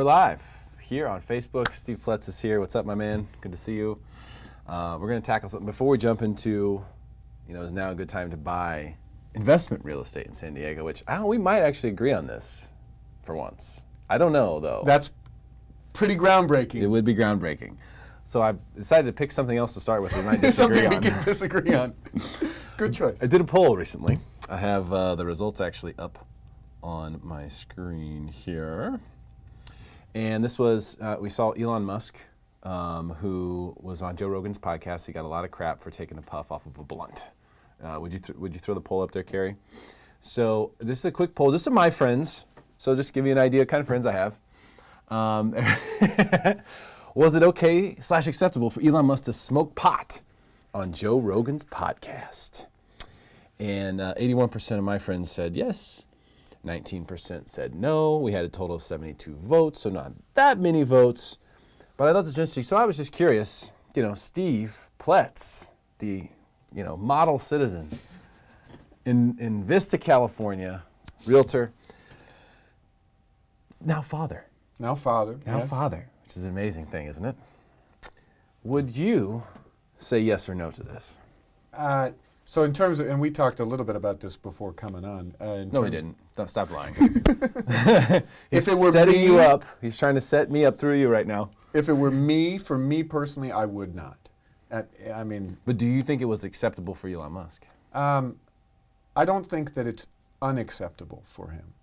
live here on Facebook. Steve Ploetz is here. What's up, my man? Good to see you. We're going to tackle something before we jump into, is now a good time to buy investment real estate in San Diego, which we might actually agree on this for once. I don't know, though. That's pretty groundbreaking. It would be groundbreaking. So I decided to pick something else to start with we might disagree on. Something we can disagree on. Good choice. I did a poll recently. I have the results actually up on my screen here. And this was, we saw Elon Musk, who was on Joe Rogan's podcast. He got a lot of crap for taking a puff off of a blunt. Would you throw the poll up there, Carrie? So this is a quick poll, just of my friends. So just to give you an idea of kind of friends I have. Was it okay / acceptable for Elon Musk to smoke pot on Joe Rogan's podcast? And 81% of my friends said yes. 19% said no. We had a total of 72 votes, so not that many votes. But I thought this was interesting. So I was just curious, Steve Ploetz, the, model citizen in Vista, California, realtor, now father. Now father. Now yes. father, which is an amazing thing, isn't it? Would you say yes or no to this? So in terms of, and we talked a little bit about this before coming on. No, we didn't. Don't stop lying. If it were setting me, you up. He's trying to set me up through you right now. If it were me, for me personally, I would not. But do you think it was acceptable for Elon Musk? I don't think that it's unacceptable for him.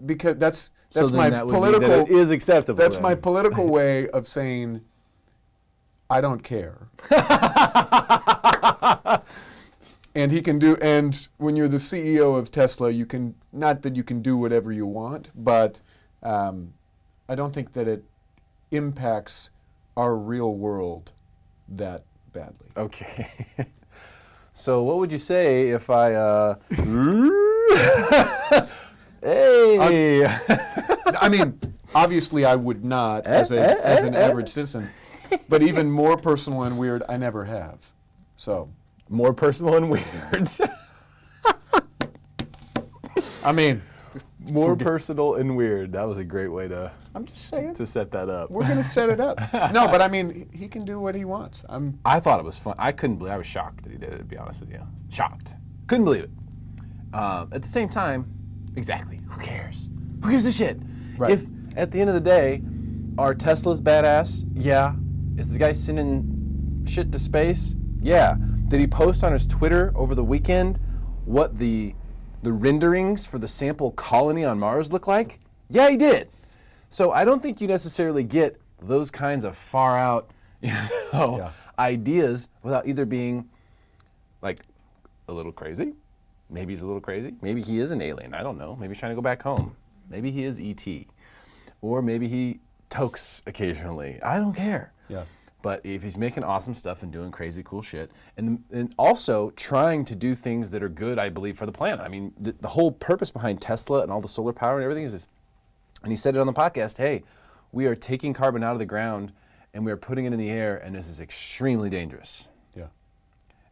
Because that's so my that would political. Mean that it is acceptable. That's then. my political way of saying I don't care. And he can do. And when you're the CEO of Tesla, you can not that you can do whatever you want, but I don't think that it impacts our real world that badly. Okay. So what would you say if I? Hey. Obviously, I would not as an average citizen, but even more personal and weird, I never have. So. More personal and weird. More personal and weird. That was a great way to. I'm just saying. To set that up. We're gonna set it up. No, but he can do what he wants. I thought it was fun. I couldn't believe. I was shocked that he did it. To be honest with you, shocked. Couldn't believe it. At the same time, exactly. Who cares? Who gives a shit? Right. If at the end of the day, are Teslas badass? Yeah. Is the guy sending shit to space? Yeah. Did he post on his Twitter over the weekend what the renderings for the sample colony on Mars look like? Yeah, he did. So I don't think you necessarily get those kinds of far out, ideas without either being like a little crazy. Maybe he's a little crazy. Maybe he is an alien. I don't know. Maybe he's trying to go back home. Maybe he is E.T. Or maybe he tokes occasionally. I don't care. Yeah. But if he's making awesome stuff and doing crazy cool shit, and also trying to do things that are good, I believe, for the planet. I mean, the whole purpose behind Tesla and all the solar power and everything is this, and he said it on the podcast, hey, we are taking carbon out of the ground and we are putting it in the air, and this is extremely dangerous. Yeah.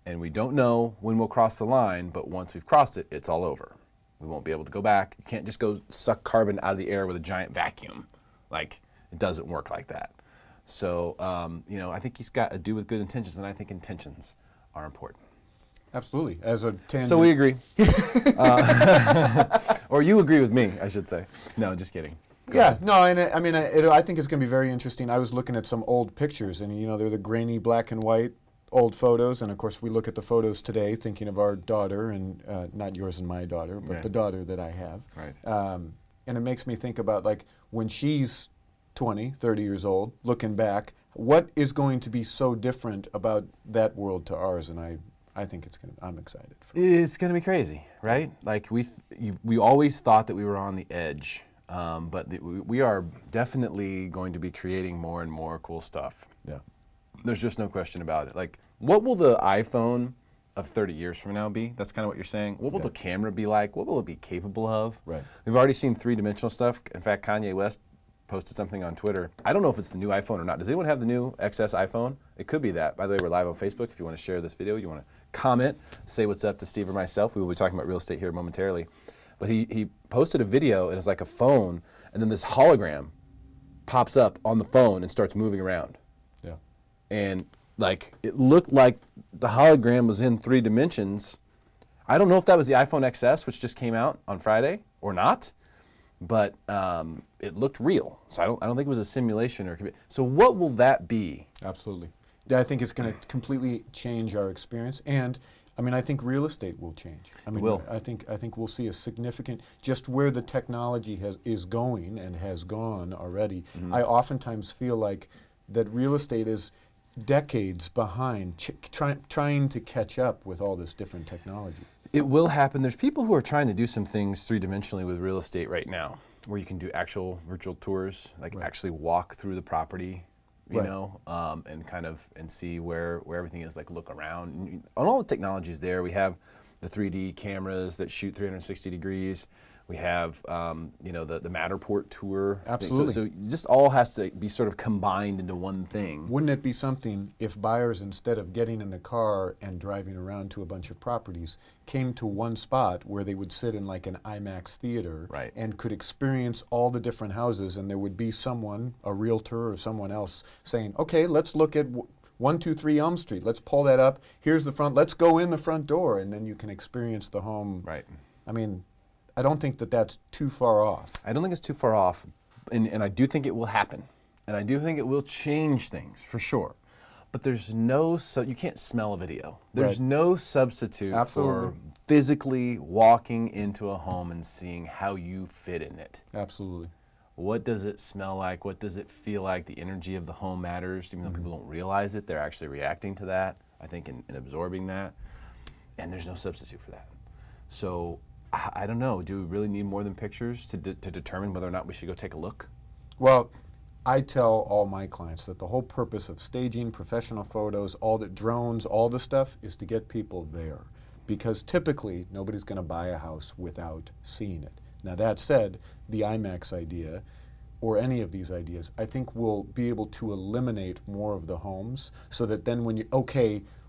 And we don't know when we'll cross the line, but once we've crossed it, it's all over. We won't be able to go back. You can't just go suck carbon out of the air with a giant vacuum. Like, it doesn't work like that. So, I think he's got to do with good intentions, and I think intentions are important. Absolutely. As a tangent. So we agree. Or you agree with me, I should say. No, just kidding. Go ahead. No, and I think it's going to be very interesting. I was looking at some old pictures, and they're the grainy black and white old photos, and of course we look at the photos today thinking of our daughter, and not yours and my daughter, but the daughter that I have. Right. And it makes me think about, like, when she's 20, 30 years old, looking back, what is going to be so different about that world to ours? And I think I'm excited for it. It's going to be crazy, right? Like, we always thought that we were on the edge, but we are definitely going to be creating more and more cool stuff. Yeah. There's just no question about it. Like, what will the iPhone of 30 years from now be? That's kind of what you're saying. What will the camera be like? What will it be capable of? Right. We've already seen three-dimensional stuff. In fact, Kanye West posted something on Twitter. I don't know if it's the new iPhone or not. Does anyone have the new XS iPhone? It could be that. By the way, we're live on Facebook. If you want to share this video, you want to comment, say what's up to Steve or myself. We will be talking about real estate here momentarily. But he posted a video, and it's like a phone, and then this hologram pops up on the phone and starts moving around. Yeah. And like it looked like the hologram was in 3 dimensions. I don't know if that was the iPhone XS, which just came out on Friday, or not, but it looked real. So I don't think it was a simulation or. So what will that be? Absolutely. Yeah, I think it's going to completely change our experience, and I mean, I think real estate will change. I mean, will. I think we'll see a significant, just where the technology is going and has gone already. Mm-hmm. I oftentimes feel like that real estate is decades behind, trying to catch up with all this different technology. It will happen. There's people who are trying to do some things 3-dimensionally with real estate right now, where you can do actual virtual tours, like actually walk through the property, you know, and kind of see where everything is, like look around. And all the technology's there. We have the 3D cameras that shoot 360 degrees. We have, you know, the Matterport tour. Absolutely. So it just all has to be sort of combined into one thing. Wouldn't it be something if buyers, instead of getting in the car and driving around to a bunch of properties, came to one spot where they would sit in like an IMAX theater and could experience all the different houses, and there would be someone, a realtor or someone else, saying, okay, let's look at 123 Elm Street. Let's pull that up. Here's the front. Let's go in the front door, and then you can experience the home. Right. I mean, I don't think that that's too far off. I don't think it's too far off, and I do think it will happen, and I do think it will change things for sure. But there's no, you can't smell a video. There's no substitute for physically walking into a home and seeing how you fit in it. Absolutely. What does it smell like? What does it feel like? The energy of the home matters. Even though people don't realize it, they're actually reacting to that, I think, in absorbing that. And there's no substitute for that. So I don't know. Do we really need more than pictures to determine whether or not we should go take a look? Well, I tell all my clients that the whole purpose of staging, professional photos, all the drones, all the stuff is to get people there. Because typically, nobody's going to buy a house without seeing it. Now that said, the IMAX idea, or any of these ideas, I think will be able to eliminate more of the homes, so that then when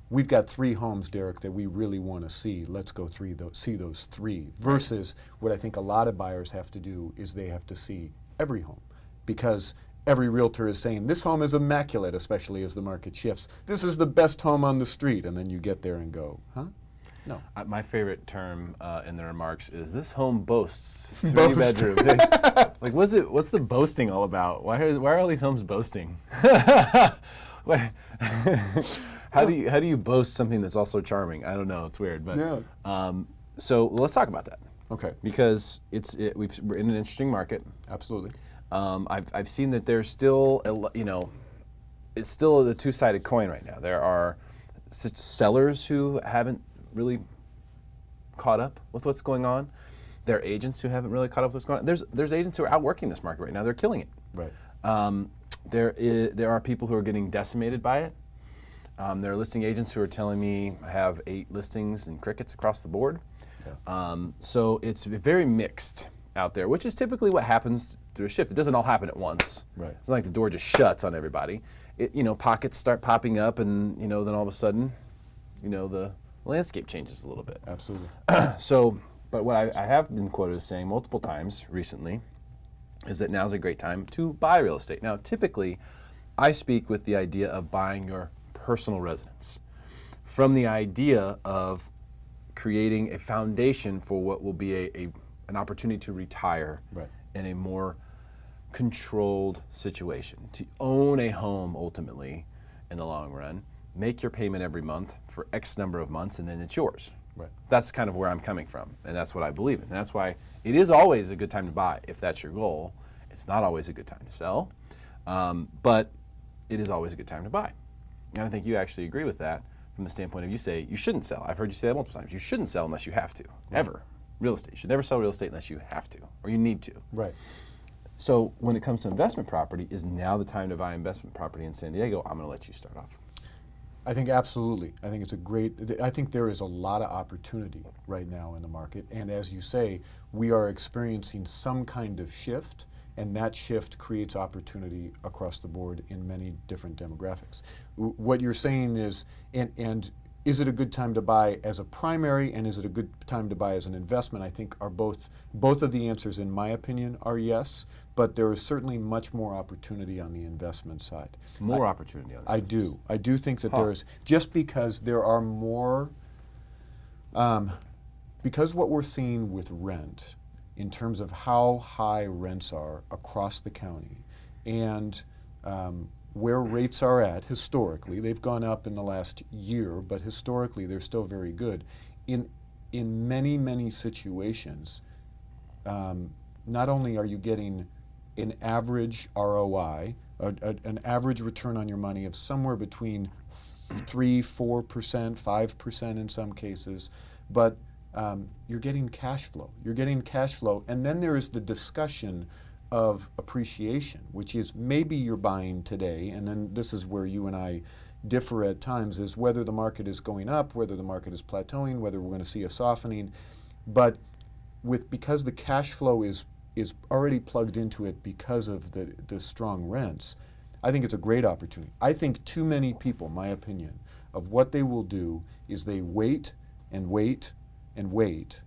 we've got 3 homes, Derek, that we really want to see. Let's go see those 3. Versus what I think a lot of buyers have to do is they have to see every home, because every realtor is saying, this home is immaculate, especially as the market shifts. This is the best home on the street. And then you get there and go, huh? No. My favorite term in the remarks is, this home boasts 3 bedrooms. Like, what's the boasting all about? Why are all these homes boasting? How do you boast something that's also charming? I don't know. It's weird, but so let's talk about that. Okay. Because we're in an interesting market. Absolutely. I've seen that there's still it's still a 2-sided coin right now. There are sellers who haven't really caught up with what's going on. There are agents who haven't really caught up with what's going on. There's agents who are outworking this market right now. They're killing it. Right. There are people who are getting decimated by it. There are listing agents who are telling me I have 8 listings and crickets across the board. Yeah. So it's very mixed out there, which is typically what happens through a shift. It doesn't all happen at once. Right. It's not like the door just shuts on everybody. Pockets start popping up, and then all of a sudden, the landscape changes a little bit. Absolutely. But what I have been quoted as saying multiple times recently is that now's a great time to buy real estate. Now, typically, I speak with the idea of buying your personal residence, from the idea of creating a foundation for what will be an opportunity to retire in a more controlled situation, to own a home ultimately in the long run, make your payment every month for X number of months, and then it's yours. Right. That's kind of where I'm coming from, and that's what I believe in. And that's why it is always a good time to buy if that's your goal. It's not always a good time to sell, but it is always a good time to buy. And I think you actually agree with that from the standpoint of, you say you shouldn't sell. I've heard you say that multiple times. You shouldn't sell unless you have to, ever. Real estate. You should never sell real estate unless you have to or you need to. Right. So when it comes to investment property, is now the time to buy investment property in San Diego? I'm going to let you start off. I think absolutely. I think I think there is a lot of opportunity right now in the market. And as you say, we are experiencing some kind of shift, and that shift creates opportunity across the board in many different demographics. What you're saying is, and is it a good time to buy as a primary, and is it a good time to buy as an investment? I think are both of the answers, in my opinion, are yes, but there is certainly much more opportunity on the investment side. More opportunity on that. I do think that there is, just because there are more, because what we're seeing with rent, in terms of how high rents are across the county, and where rates are at historically. They've gone up in the last year, but historically they're still very good. In many, many situations, not only are you getting an average ROI, an average return on your money of somewhere between 3%, 4%, 5% in some cases, but you're getting cash flow. You're getting cash flow, and then there is the discussion of appreciation, which is maybe you're buying today, and then this is where you and I differ at times, is whether the market is going up, whether the market is plateauing, whether we're going to see a softening. But because the cash flow is already plugged into it because of the strong rents, I think it's a great opportunity. I think too many people, my opinion, of what they will do is they wait and wait and wait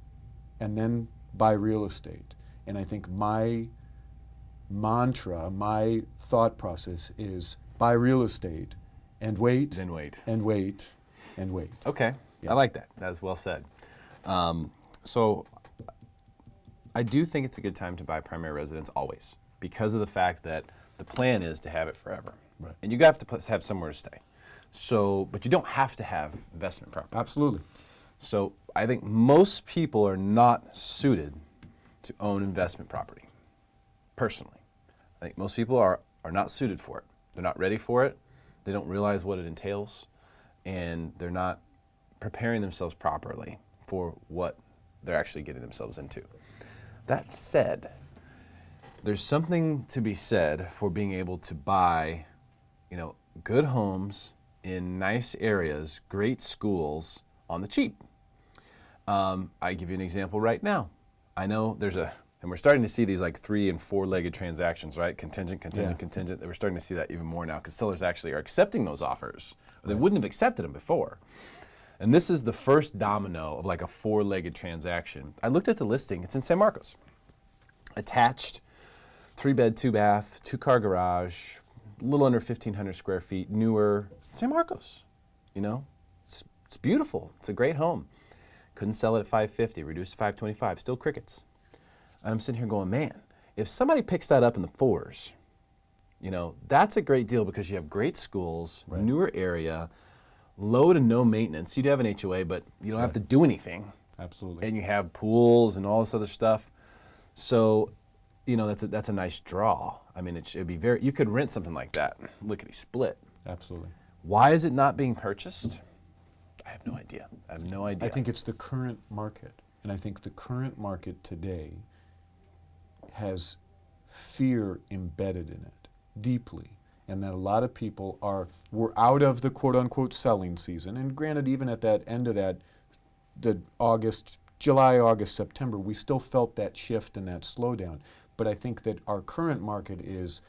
and then buy real estate. And I think my mantra, my thought process is buy real estate and wait, Then wait. and wait, and wait. Okay, Yeah. I like that. That is well said. So I do think it's a good time to buy primary residence always, because of the fact that the plan is to have it forever. Right. And you have to have somewhere to stay. So, but you don't have to have investment property. Absolutely. So I think most people are not suited to own investment property, personally. I think most people are not suited for it. They're not ready for it. They don't realize what it entails, and they're not preparing themselves properly for what they're actually getting themselves into. That said, there's something to be said for being able to buy, good homes in nice areas, great schools on the cheap. I give you an example right now. I know and we're starting to see these like 3- and 4-legged transactions, right? Contingent. We're starting to see that even more now because sellers actually are accepting those offers. They wouldn't have accepted them before. And this is the first domino of like a 4-legged transaction. I looked at the listing. It's in San Marcos. Attached, 3-bed, 2-bath, 2-car garage, a little under 1,500 square feet, newer. San Marcos, It's beautiful. It's a great home. Couldn't sell it at $550, reduced to $525, still crickets. And I'm sitting here going, man, if somebody picks that up in the 4s, that's a great deal because you have great schools, Right. newer area, low to no maintenance. You do have an HOA, but you don't have to do anything. Absolutely. And you have pools and all this other stuff. So, that's a nice draw. I mean, it'd be you could rent something like that, lickety split. Absolutely. Why is it not being purchased? I have no idea. I think it's the current market. And I think the current market today has fear embedded in it deeply. And that a lot of people we're out of the quote unquote selling season. And granted, even at that end of that, the July, August, September, we still felt that shift and that slowdown. But I think that our current market is,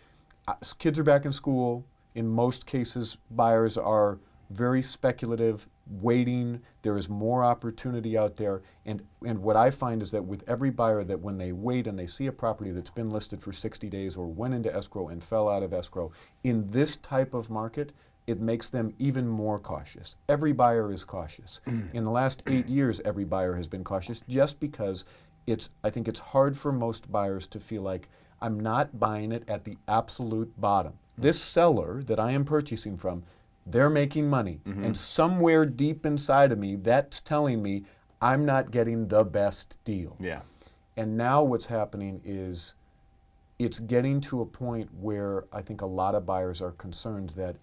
kids are back in school. In most cases, buyers are very speculative, waiting. There is more opportunity out there. And what I find is that with every buyer, that when they wait and they see a property that's been listed for 60 days or went into escrow and fell out of escrow, in this type of market, it makes them even more cautious. Every buyer is cautious. In the last 8 years, every buyer has been cautious just because I think it's hard for most buyers to feel like, I'm not buying it at the absolute bottom. This seller that I am purchasing from, they're making money. And somewhere deep inside of me, that's telling me I'm not getting the best deal. Yeah. And now what's happening is it's getting to a point where I think a lot of buyers are concerned that,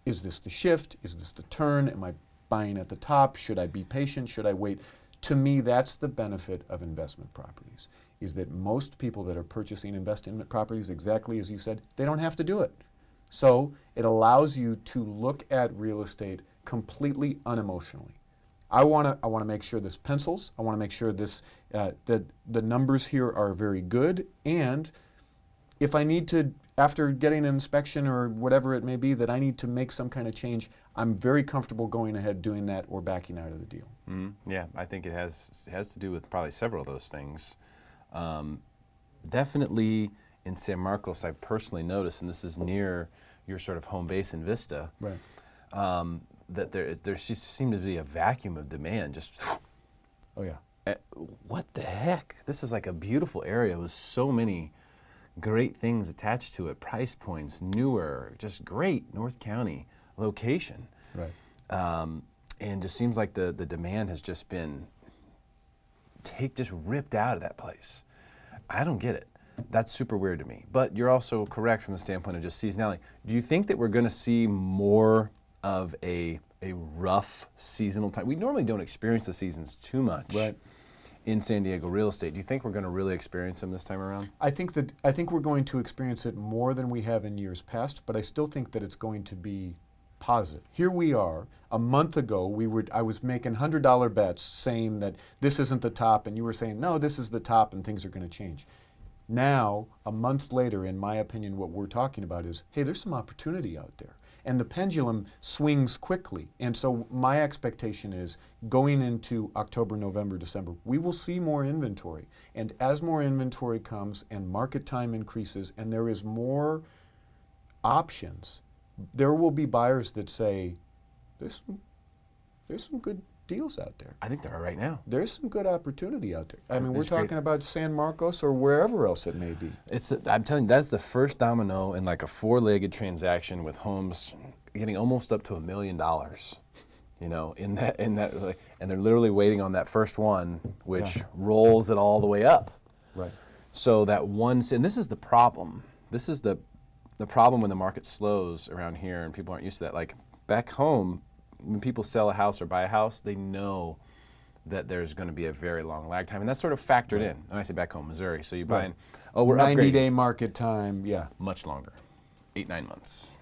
is this the shift? Is this the turn? Am I buying at the top? Should I be patient? Should I wait? To me, that's the benefit of investment properties, is that most people that are purchasing investment properties, exactly as you said, they don't have to do it. So it allows you to look at real estate completely unemotionally. I want to make sure this pencils. I want to make sure that the numbers here are very good. And if I need to after getting an inspection or whatever it may be, that I need to make some kind of change, I'm very comfortable going ahead doing that or backing out of the deal. Yeah, I think it has to do with probably several of those things. Definitely in San Marcos, I personally noticed, and this is near your sort of home base in Vista, Right. that there just seemed to be a vacuum of demand. Just Oh yeah. what the heck? This is like a beautiful area with so many great things attached to it. Price points, newer, just great North County location. Right. And just seems like the demand has just been just ripped out of that place. I don't get it. That's super weird to me. But you're also correct from the standpoint of just seasonality. Do you think that we're going to see more of a rough seasonal time? We normally don't experience the seasons too much in San Diego real estate. Do you think we're going to really experience them this time around? I think we're going to experience it more than we have in years past, but I still think that it's going to be positive. Here we are. A month ago, I was making $100 bets saying that this isn't the top, and you were saying, no, this is the top, and things are going to change. Now, a month later, in my opinion, what we're talking about is, hey, there's some opportunity out there. And the pendulum swings quickly. And so my expectation is going into October, November, December, we will see more inventory. And as more inventory comes and market time increases and there is more options, there will be buyers that say, there's some good deals out there. I think there are right now. There's some good opportunity out there. I mean, we're There's great- talking about San Marcos or wherever else it may be. I'm telling you, that's the first domino in like a four-legged transaction with homes getting almost up to $1 million. You know, in that, and they're literally waiting on that first one, which rolls it all the way up. Right. So that one, and this is the problem. This is the problem when the market slows around here and people aren't used to that. Like back home, when people sell a house or buy a house, they know that there's going to be a very long lag time, and that's sort of factored in. And I say back home, Missouri. So you're buying, we're 90-day market time, much longer, 8-9 months.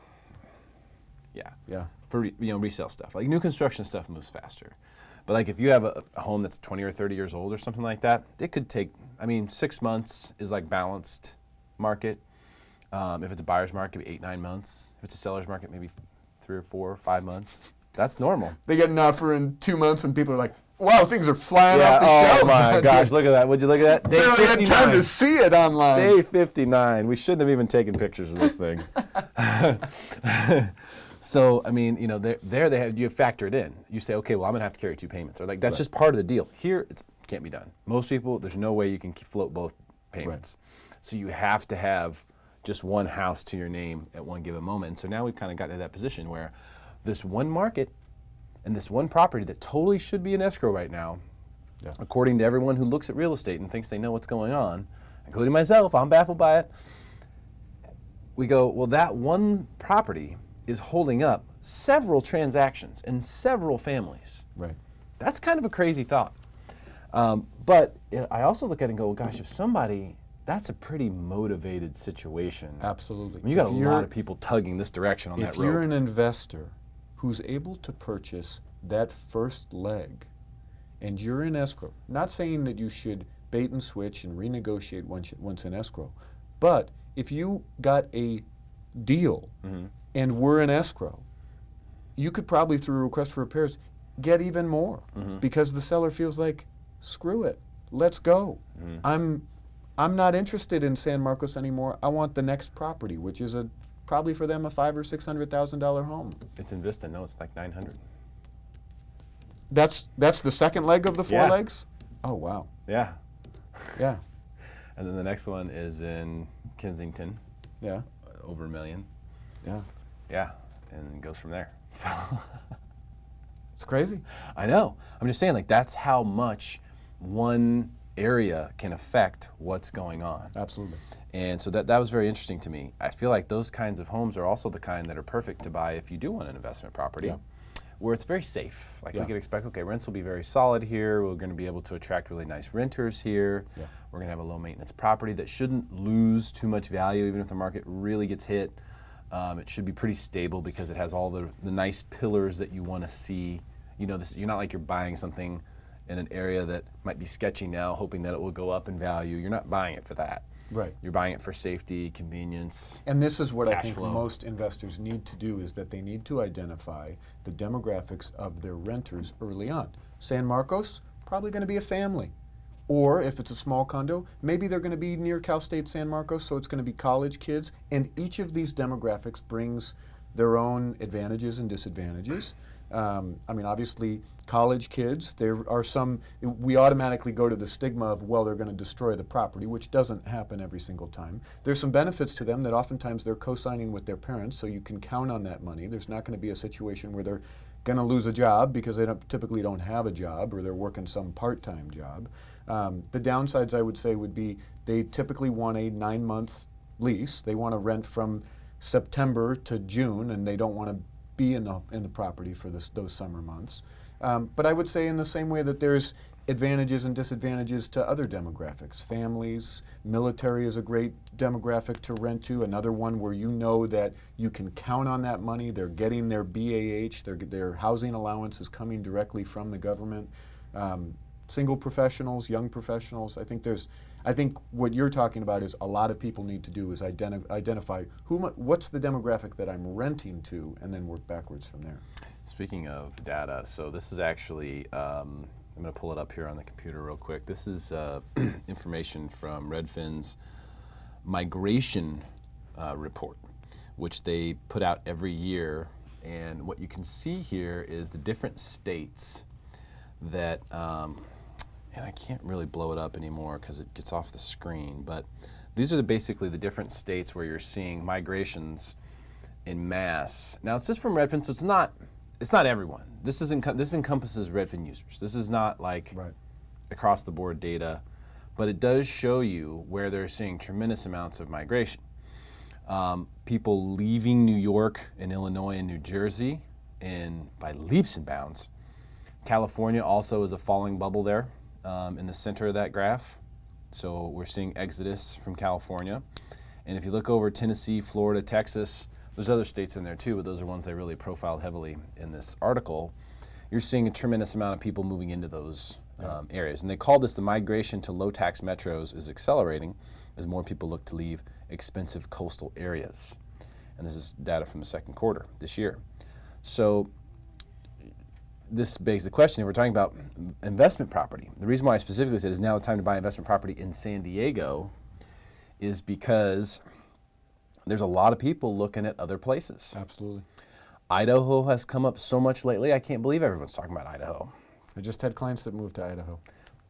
Yeah. For resale stuff, like new construction stuff moves faster. But like if you have a home that's 20 or 30 years old or something like that, it could take. 6 months is like balanced market. If it's a buyer's market, maybe 8-9 months. If it's a seller's market, maybe 3 or 4 or 5 months. That's normal. They get an offer in 2 months and people are like, wow, things are flying off the shelves. Oh my gosh, look at that. Would you look at that? Day Barely 59. had time to see it online. Day 59. We shouldn't have even taken pictures of this thing. So, you factor it in. You say, okay, well, I'm going to have to carry 2 payments. Or like that's just part of the deal. Here, it can't be done. Most people, there's no way you can float both payments. Right. So you have to have just one house to your name at one given moment. And so now we've kind of gotten to that position where this one market and this one property that totally should be in escrow right now, according to everyone who looks at real estate and thinks they know what's going on, including myself, I'm baffled by it. We go, well, that one property is holding up several transactions and several families. Right. That's kind of a crazy thought. But I also look at it and go, well, gosh, if somebody, that's a pretty motivated situation. Absolutely. You got a lot of people tugging this direction on that rope. If you're an investor who's able to purchase that first leg and you're in escrow, not saying that you should bait and switch and renegotiate once in escrow, but if you got a deal and we're in escrow, you could probably, through a request for repairs, get even more because the seller feels like, screw it, let's go. I'm not interested in San Marcos anymore. I want the next property, which is probably for them a $500,000 or $600,000 home. It's in Vista. No, it's like 900. That's the second leg of the 4 legs? Oh, wow. Yeah. Yeah. And then the next one is in Kensington. Yeah. Over $1 million. Yeah. Yeah. And it goes from there. So it's crazy. I know. I'm just saying, like, that's how much one area can affect what's going on. Absolutely. And so that was very interesting to me. I feel like those kinds of homes are also the kind that are perfect to buy if you do want an investment property, where it's very safe. Like we could expect, okay, rents will be very solid here. We're going to be able to attract really nice renters here. We're going to have a low maintenance property that shouldn't lose too much value even if the market really gets hit. It should be pretty stable because it has all the nice pillars that you want to see. You're not like you're buying something in an area that might be sketchy now, hoping that it will go up in value. You're not buying it for that. Right. You're buying it for safety, convenience. And this is what I Cash think flow. most investors need to do, is that they need to identify the demographics of their renters early on. San Marcos, probably going to be a family. Or if it's a small condo, maybe they're going to be near Cal State San Marcos, so it's going to be college kids. And each of these demographics brings their own advantages and disadvantages. I mean, obviously, college kids, there are some, we automatically go to the stigma of, well, they're going to destroy the property, which doesn't happen every single time. There's some benefits to them that oftentimes they're co-signing with their parents, so you can count on that money. There's not going to be a situation where they're going to lose a job because they typically don't have a job, or they're working some part-time job. The downsides, I would say, would be they typically want a 9-month lease. They want to rent from September to June, and they don't want to be in the property for those summer months. But I would say in the same way that there's advantages and disadvantages to other demographics. Families, military is a great demographic to rent to, another one where you know that you can count on that money. They're getting their BAH, their housing allowance is coming directly from the government. Single professionals, young professionals, I think what you're talking about is a lot of people need to do is identify what's the demographic that I'm renting to, and then work backwards from there. Speaking of data, so this is actually, I'm going to pull it up here on the computer real quick. This is information from Redfin's migration report, which they put out every year. And what you can see here is the different states that, and I can't really blow it up anymore because it gets off the screen, but these are basically the different states where you're seeing migrations in mass. Now it's just from Redfin, so it's not everyone. This encompasses Redfin users. This is not like across the board data, but it does show you where they're seeing tremendous amounts of migration. People leaving New York and Illinois and New Jersey by leaps and bounds. California also is a falling bubble there in the center of that graph. So we're seeing exodus from California. And if you look over Tennessee, Florida, Texas, there's other states in there too, but those are ones they really profiled heavily in this article. You're seeing a tremendous amount of people moving into those areas. And they call this the migration to low-tax metros is accelerating as more people look to leave expensive coastal areas. And this is data from the second quarter this year. So this begs the question, if we're talking about investment property, the reason why I specifically said is now the time to buy investment property in San Diego is because there's a lot of people looking at other places. Absolutely. Idaho has come up so much lately. I can't believe everyone's talking about Idaho. I just had clients that moved to Idaho.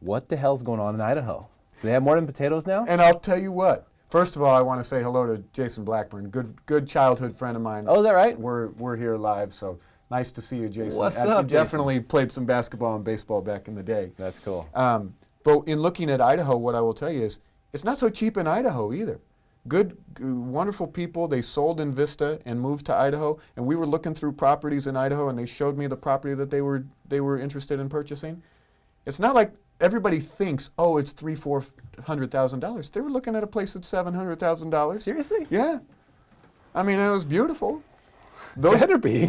What the hell's going on in Idaho? Do they have more than potatoes now? And I'll tell you what. First of all, I want to say hello to Jason Blackburn, good childhood friend of mine. Oh, is that right? We're here live, so nice to see you, Jason. What's up, You definitely played some basketball and baseball back in the day. That's cool. But in looking at Idaho, what I will tell you is it's not so cheap in Idaho either. Good, wonderful people. They sold in Vista and moved to Idaho, and we were looking through properties in Idaho, and they showed me the property that they were interested in purchasing. It's not like everybody thinks, oh, it's $300,000-$400,000. They were looking at a place at $700,000. Seriously? Yeah. I mean, it was beautiful. Better be.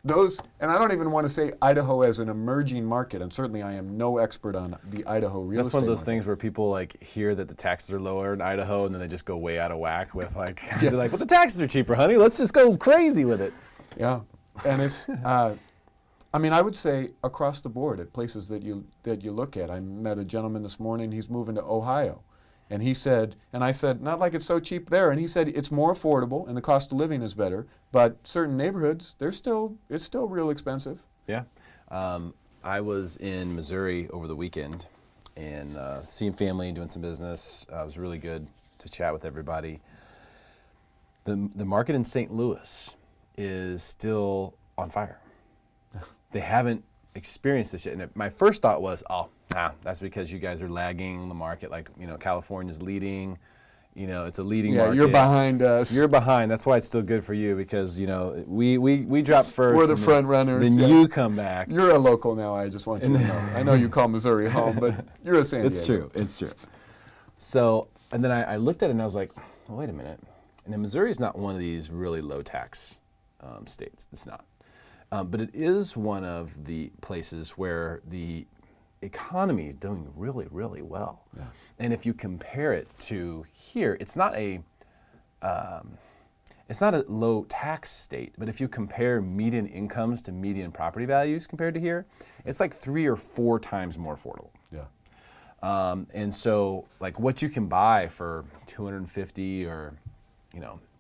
Those, and I don't even want to say Idaho as an emerging market, and certainly I am no expert on the Idaho real estate. That's one of those market. things where people like hear that the taxes are lower in Idaho, and then they just go way out of whack with like, they're like, well, the taxes are cheaper, honey. Let's just go crazy with it. Yeah, and it's, I mean, I would say across the board at places that you look at. I met a gentleman this morning. He's moving to Ohio. And he said, and I said, not like it's so cheap there. And he said, it's more affordable and the cost of living is better, but certain neighborhoods, it's still real expensive. Yeah. I was in Missouri over the weekend and seeing family and doing some business. It was really good to chat with everybody. The market in St. Louis is still on fire. They haven't experienced this yet. And my first thought was, that's because you guys are lagging the market. Like, California's leading. It's a leading market. Yeah, you're behind us. You're behind. That's why it's still good for you because, we drop first. We're the front runners. Then you come back. You're a local now, I just want you to know. I know you call Missouri home, but you're a San Diego. It's true. So, and then I looked at it and I was like, well, wait a minute. And then Missouri is not one of these really low tax states. It's not. But it is one of the places where the economy is doing really, really well. Yeah. And if you compare it to here, it's not a low tax state, but if you compare median incomes to median property values compared to here, it's like 3 or 4 times more affordable. Yeah. And so like what you can buy for 250 or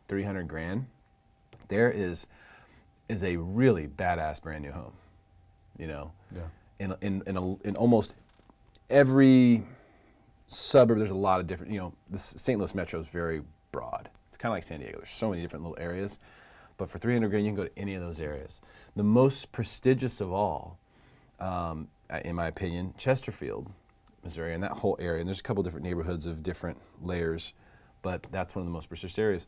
300 grand, there is a really badass brand new home, Yeah. in almost every suburb. There's a lot of different, the St. Louis metro is very broad. It's kind of like San Diego. There's so many different little areas, but for 300 grand, you can go to any of those areas. The most prestigious of all, in my opinion, Chesterfield, Missouri, and that whole area. And there's a couple different neighborhoods of different layers, but that's one of the most prestigious areas.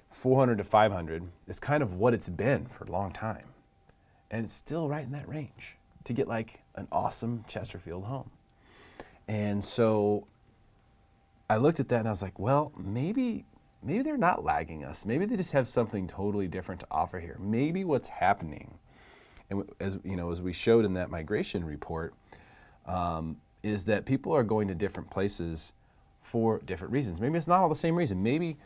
400 to 500 is kind of what it's been for a long time. And it's still right in that range to get like an awesome Chesterfield home. And so I looked at that and I was like, well, maybe they're not lagging us. Maybe they just have something totally different to offer here. Maybe what's happening, and as we showed in that migration report, is that people are going to different places for different reasons. Maybe it's not all the same reason. Maybe,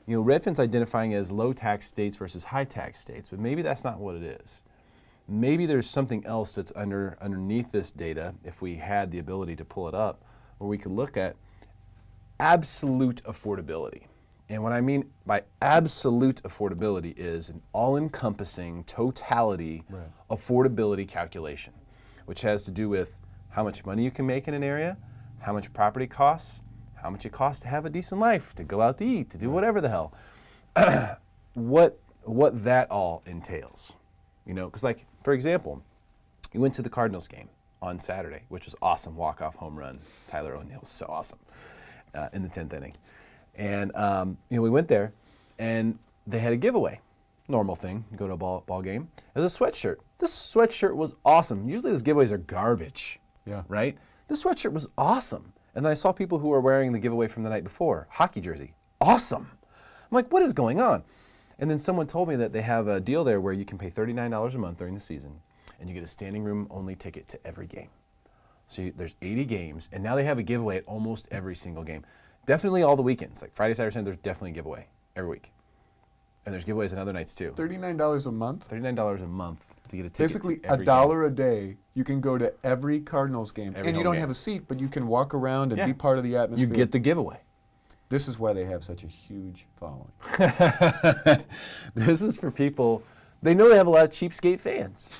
Redfin's identifying as low tax states versus high tax states, but maybe that's not what it is. Maybe there's something else that's underneath this data, if we had the ability to pull it up, where we could look at absolute affordability. And what I mean by absolute affordability is an all-encompassing totality affordability calculation, which has to do with how much money you can make in an area, how much property costs, how much it costs to have a decent life, to go out to eat, to do whatever the hell. What that all entails. Because like, for example, you went to the Cardinals game on Saturday, which was awesome, walk-off home run. Tyler O'Neill was so awesome in the 10th inning. And we went there, and they had a giveaway. Normal thing, you go to a ball game. It was a sweatshirt. This sweatshirt was awesome. Usually those giveaways are garbage, right? This sweatshirt was awesome. And then I saw people who were wearing the giveaway from the night before, hockey jersey, awesome. I'm like, what is going on? And then someone told me that they have a deal there where you can pay $39 a month during the season, and you get a standing room only ticket to every game. So there's 80 games, and now they have a giveaway at almost every single game. Definitely all the weekends, like Friday, Saturday, Sunday, there's definitely a giveaway every week. And there's giveaways on other nights too. $39 a month? $39 a month to get a ticket. Basically to every $1 game. A day, you can go to every Cardinals game. Every and you home don't game. have a seat, but you can walk around and be part of the atmosphere. You get the giveaway. This is why they have such a huge following. This is for people, they know they have a lot of cheapskate fans.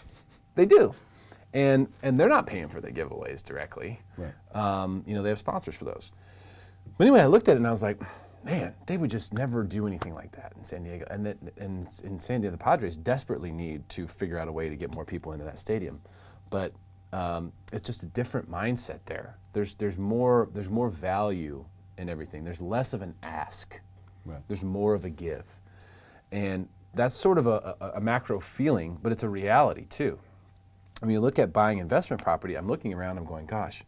They do. And they're not paying for the giveaways directly. Right. They have sponsors for those. But anyway, I looked at it and I was like, man, they would just never do anything like that in San Diego. And in San Diego, the Padres desperately need to figure out a way to get more people into that stadium. But it's just a different mindset there. There's more value in everything. There's less of an ask. Right. There's more of a give. And that's sort of a macro feeling, but it's a reality too. I mean, you look at buying investment property, I'm looking around, I'm going, gosh,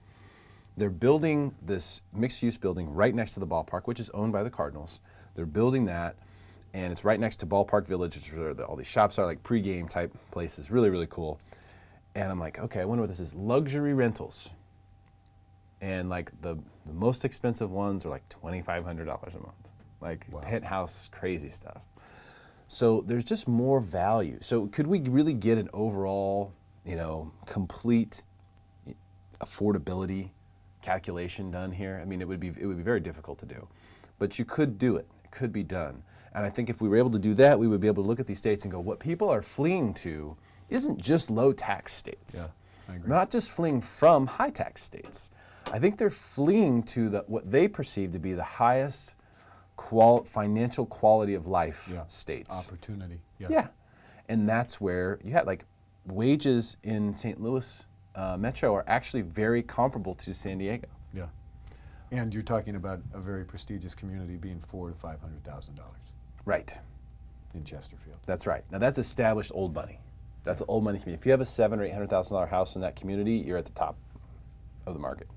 they're building this mixed-use building right next to the ballpark, which is owned by the Cardinals. They're building that, and it's right next to Ballpark Village, which is where all these shops are, like pre-game type places. Really, really cool. And I'm like, okay, I wonder what this is. Luxury rentals. And like the most expensive ones are like $2,500 a month. Like penthouse crazy stuff. So there's just more value. So could we really get an overall, complete affordability calculation done here? I mean, it would be very difficult to do, but you could do it. It could be done. And I think if we were able to do that, we would be able to look at these states and go, what people are fleeing to isn't just low tax states. Yeah, I agree. They're not just fleeing from high tax states. I think they're fleeing to what they perceive to be the highest financial quality of life states. Opportunity. Yeah. And that's where you had like wages in St. Louis Metro are actually very comparable to San Diego. Yeah. And you're talking about a very prestigious community being $400,000 to $500,000. Right. In Chesterfield. That's right. Now that's established old money. That's the old money community. If you have a $700,000 or $800,000 house in that community, you're at the top of the market.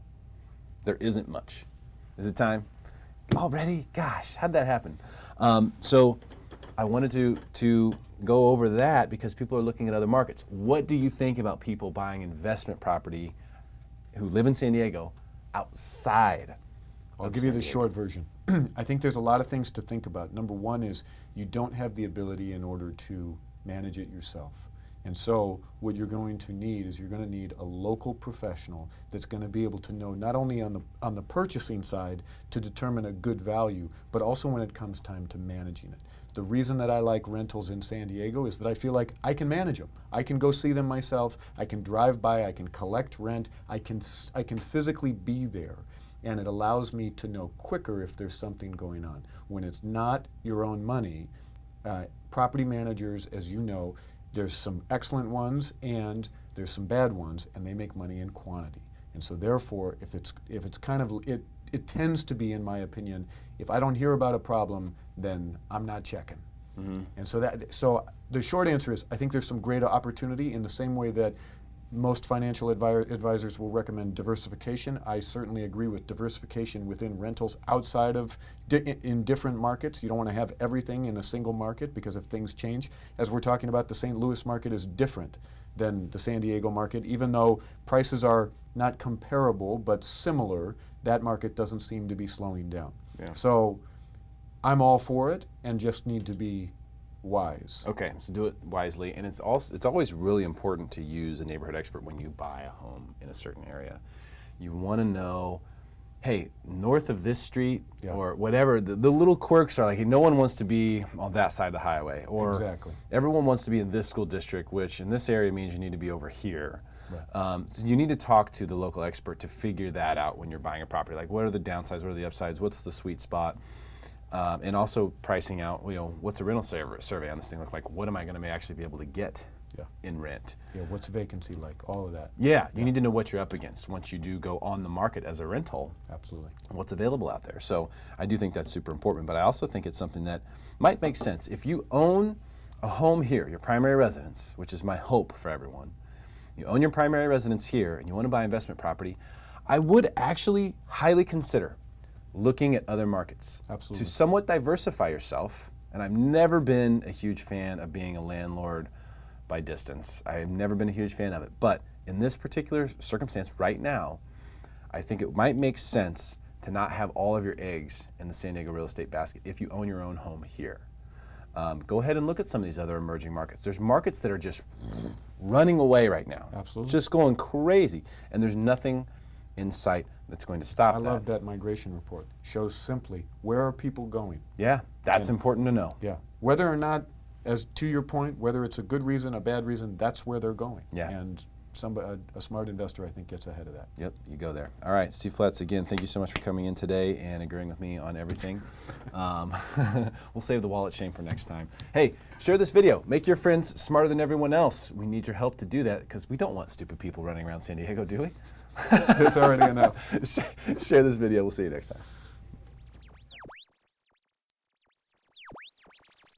There isn't much. Is it time? Already? Gosh, how'd that happen? So I wanted to go over that because people are looking at other markets. What do you think about people buying investment property who live in San Diego outside I'll of give you San the Diego. short version. I think there's a lot of things to think about. Number one is you don't have the ability in order to manage it yourself. And so what you're going to need is you're going to need a local professional that's going to be able to know not only on the purchasing side to determine a good value, but also when it comes time to managing it. The reason that I like rentals in San Diego is that I feel like I can manage them. I can go see them myself. I can drive by. I can collect rent. I can physically be there. And it allows me to know quicker if there's something going on. When it's not your own money, property managers, as you know, there's some excellent ones and there's some bad ones, and they make money in quantity. And so therefore, if it's kind of, it tends to be, in my opinion, if I don't hear about a problem, then I'm not checking. Mm-hmm. And so the short answer is I think there's some great opportunity in the same way that most financial advisors will recommend diversification. I certainly agree with diversification within rentals outside of in different markets. You don't want to have everything in a single market because if things change, as we're talking about, the St. Louis market is different than the San Diego market. Even though prices are not comparable but similar, that market doesn't seem to be slowing down. Yeah. So I'm all for it and just need to be wise. Okay, so do it wisely, and it's always really important to use a neighborhood expert when you buy a home in a certain area. You want to know, hey, north of this street or whatever, the little quirks are like, hey, no one wants to be on that side of the highway, or exactly. Everyone wants to be in this school district, which in this area means you need to be over here. Right. So you need to talk to the local expert to figure that out when you're buying a property. Like, what are the downsides, what are the upsides, what's the sweet spot? And also pricing out, what's a rental survey on this thing look like? What am I going to actually be able to get in rent? Yeah, what's vacancy like? All of that. Yeah, you need to know what you're up against once you do go on the market as a rental. Absolutely. What's available out there. So I do think that's super important, but I also think it's something that might make sense. If you own a home here, your primary residence, which is my hope for everyone, you own your primary residence here and you want to buy investment property, I would actually highly consider looking at other markets. Absolutely. To somewhat diversify yourself. And I've never been a huge fan of being a landlord by distance. I've never been a huge fan of it. But in this particular circumstance right now, I think it might make sense to not have all of your eggs in the San Diego real estate basket if you own your own home here. Go ahead and look at some of these other emerging markets. There's markets that are just running away right now. Absolutely. Just going crazy. And there's nothing in sight that's going to stop that. I love that migration report. Shows simply where are people going. Yeah, that's important to know. Yeah, whether or not, as to your point, whether it's a good reason, a bad reason, that's where they're going. Yeah. And a smart investor, I think, gets ahead of that. Yep, you go there. All right, Steve Ploetz, again, thank you so much for coming in today and agreeing with me on everything. We'll save the wallet shame for next time. Hey, share this video. Make your friends smarter than everyone else. We need your help to do that because we don't want stupid people running around San Diego, do we? It's already enough. Share this video. We'll see you next time.